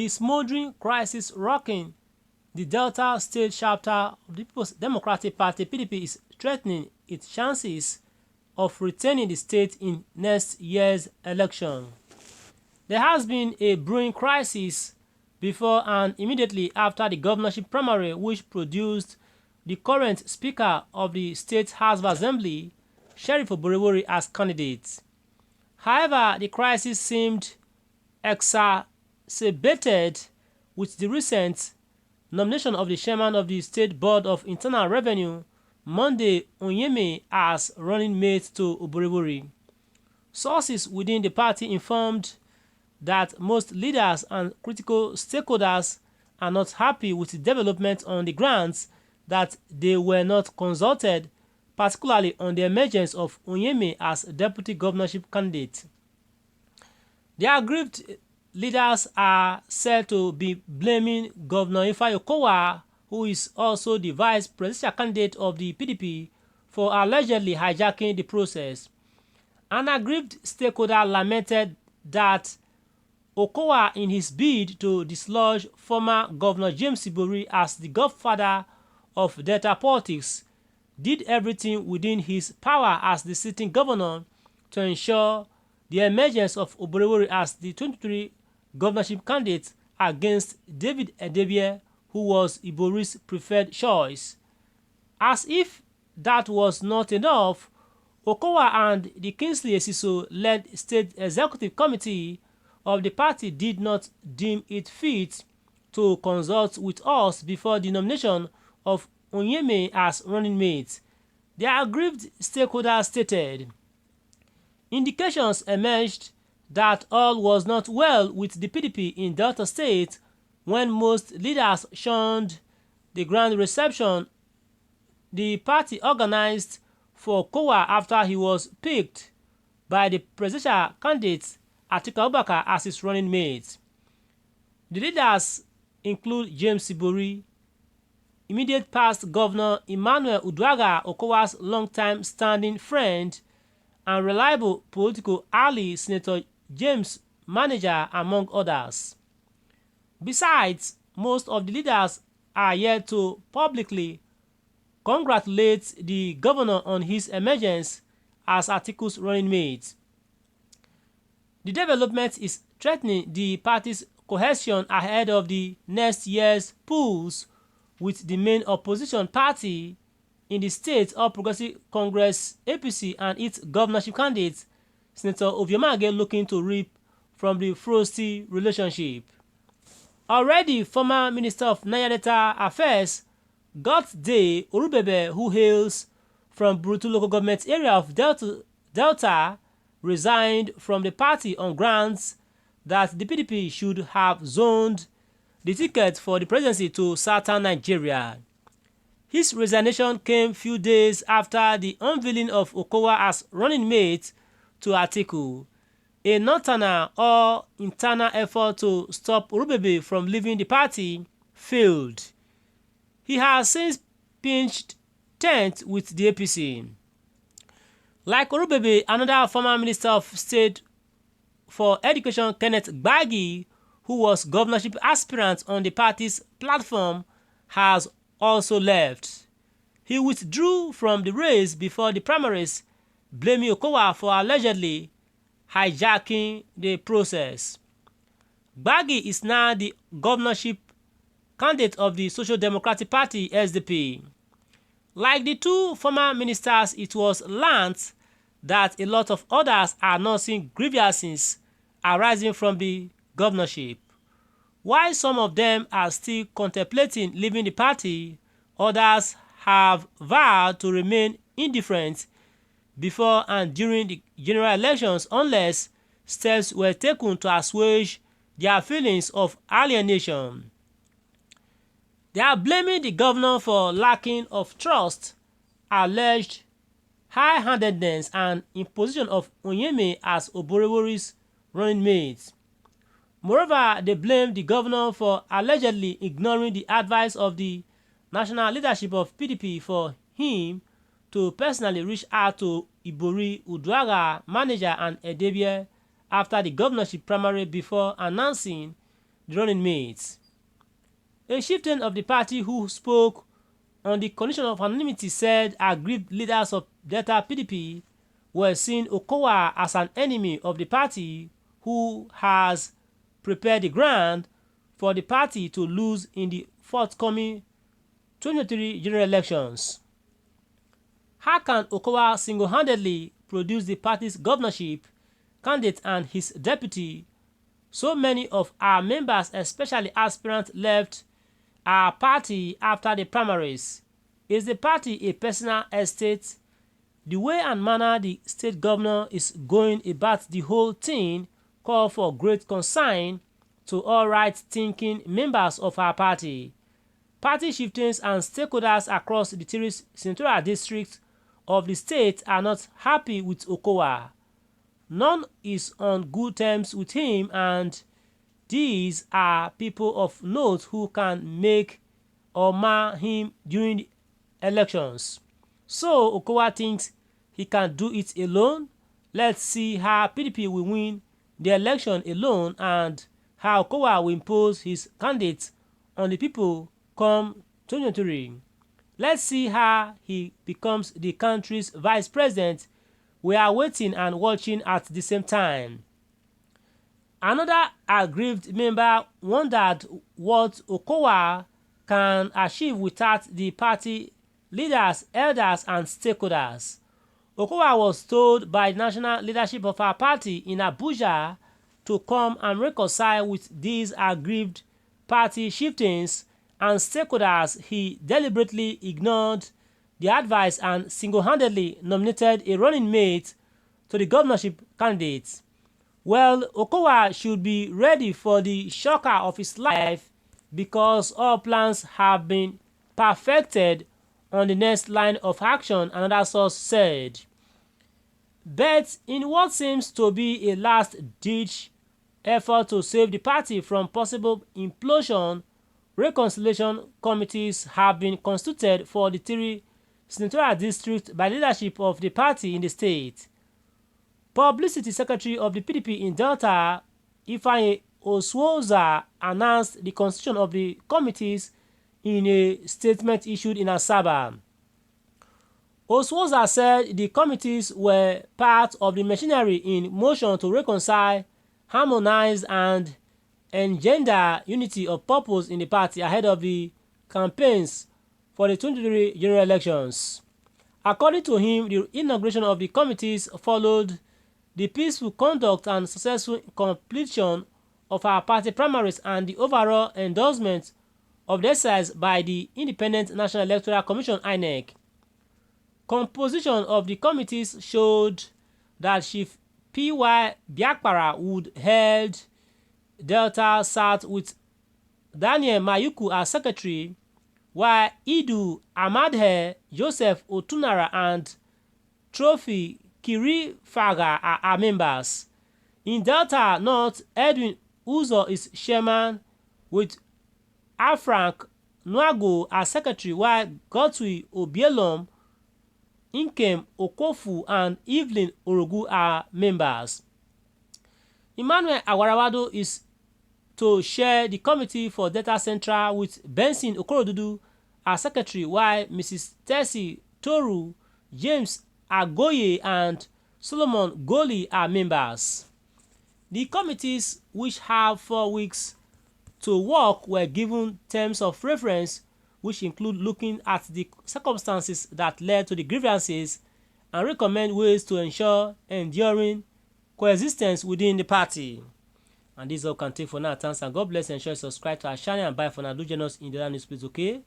The smoldering crisis rocking the Delta State chapter of the People's Democratic Party (PDP) is threatening its chances of retaining the state in next year's election. There has been a brewing crisis before and immediately after the governorship primary, which produced the current Speaker of the State House of Assembly, Sheriff Oborevwori, as candidate. However, the crisis seemed exacerbated with the recent nomination of the chairman of the State Board of Internal Revenue, Monday OK0WA, as running mate to Oborevwori. Sources within the party informed that most leaders and critical stakeholders are not happy with the development on the grounds that they were not consulted, particularly on the emergence of OK0WA as deputy governorship candidate. The aggrieved leaders are said to be blaming Governor OK0WA, who is also the vice presidential candidate of the PDP, for allegedly hijacking the process. An aggrieved stakeholder lamented that OK0WA, in his bid to dislodge former Governor James Ibori as the godfather of Delta politics, did everything within his power as the sitting governor to ensure the emergence of Oborevwori as the 2023 governorship candidate against David Agege, who was Ibori's preferred choice. As if that was not enough, OK0WA and the Kingsley Esiso-led State Executive Committee of the party did not deem it fit to consult with us before the nomination of OK0WA as running mate. The aggrieved stakeholders stated. Indications emerged that all was not well with the PDP in Delta State when most leaders shunned the grand reception the party organized for OK0WA after he was picked by the presidential candidate Takeholders as his running mate. The leaders include James Ibori, immediate past Governor Emmanuel Uduaghan, OK0WA's longtime standing friend and reliable political ally, Senator James Manager, among others. Besides, most of the leaders are yet to publicly congratulate the governor on his emergence as Atiku's running mate. The development is threatening the party's cohesion ahead of the next year's polls, with the main opposition party in the state, All Progressive Congress (APC), and its governorship candidate, Senator Agege, looking to reap from the frosty relationship. Already, former Minister of Niger Delta Affairs, Godday Orubebe, who hails from Burutu local government area of Delta, resigned from the party on grounds that the PDP should have zoned the ticket for the presidency to southern Nigeria. His resignation came few days after the unveiling of OK0WA as running mate to Atiku, a nocturnal or internal effort to stop Orubebe from leaving the party failed. He has since pitched tent with the APC. Like Orubebe, another former Minister of State for Education, Kenneth Gbagi, who was governorship aspirant on the party's platform, has also left. He withdrew from the race before the primaries, blaming OK0WA for allegedly hijacking the process. Gbagi is now the governorship candidate of the Social Democratic Party (SDP). Like the two former ministers, it was learnt that a lot of others are nursing grievances arising from the governorship. While some of them are still contemplating leaving the party, others have vowed to remain indifferent before and during the general elections unless steps were taken to assuage their feelings of alienation. They are blaming the governor for lacking of trust, alleged high-handedness, and imposition of OK0WA as Oborevwori's running mate. Moreover, they blame the governor for allegedly ignoring the advice of the national leadership of PDP for him to personally reach out to Ibori, Uduaghan, Manager, and Agege after the governorship primary before announcing the running mates. A chieftain of the party who spoke on the condition of anonymity said aggrieved leaders of Delta PDP were seeing OK0WA as an enemy of the party who has prepared the ground for the party to lose in the forthcoming 2023 general elections. How can OK0WA single-handedly produce the party's governorship candidate and his deputy? So many of our members, especially aspirants, left our party after the primaries. Is the party a personal estate? The way and manner the state governor is going about the whole thing call for great concern to all right-thinking members of our party. Party chieftains and stakeholders across the three senatorial districts of the state are not happy with OK0WA. None is on good terms with him, and these are people of note who can make or mar him during the elections. So OK0WA thinks he can do it alone. Let's see how PDP will win the election alone and how OK0WA will impose his candidates on the people come 2023. Let's see how he becomes the country's vice president. We are waiting and watching at the same time. Another aggrieved member wondered what OK0WA can achieve without the party leaders, elders, and stakeholders. OK0WA was told by the national leadership of our party in Abuja to come and reconcile with these aggrieved party chieftains and stakeholders. He deliberately ignored the advice and single-handedly nominated a running mate to the governorship candidate. Well, OK0WA should be ready for the shocker of his life because all plans have been perfected on the next line of action, another source said. But in what seems to be a last-ditch effort to save the party from possible implosion, reconciliation committees have been constituted for the three senatorial districts by leadership of the party in the state. Publicity Secretary of the PDP in Delta, OK0WA, announced the constitution of the committees in a statement issued in Asaba. OK0WA said the committees were part of the machinery in motion to reconcile, harmonize, and engender unity of purpose in the party ahead of the campaigns for the 2023 general elections. According to him, the inauguration of the committees followed the peaceful conduct and successful completion of our party primaries and the overall endorsement of the exercise by the Independent National Electoral Commission (INEC). Composition of the committees showed that Chief P.Y. Biakpara would head Delta South with Daniel Mayuku as secretary, while Idu Amadhe, Joseph Otunara, and Trophy Kirifaga are members. In Delta North, Edwin Uzo is chairman with Afrank Nwago as secretary, while Godwin Obielom, Nkem Okofu, and Evelyn Orogu are members. Emmanuel Awarawado is to share the committee for Delta Central with Benson Okorodudu as secretary, while Mrs. Tessie Toru, James Agoye, and Solomon Goli are members. The committees, which have 4 weeks to work, were given terms of reference which include looking at the circumstances that led to the grievances and recommend ways to ensure enduring coexistence within the party. And this all can take for now. Thanks and God bless. Ensure you subscribe to our channel and bye for now. Do join us in the other news, please, okay?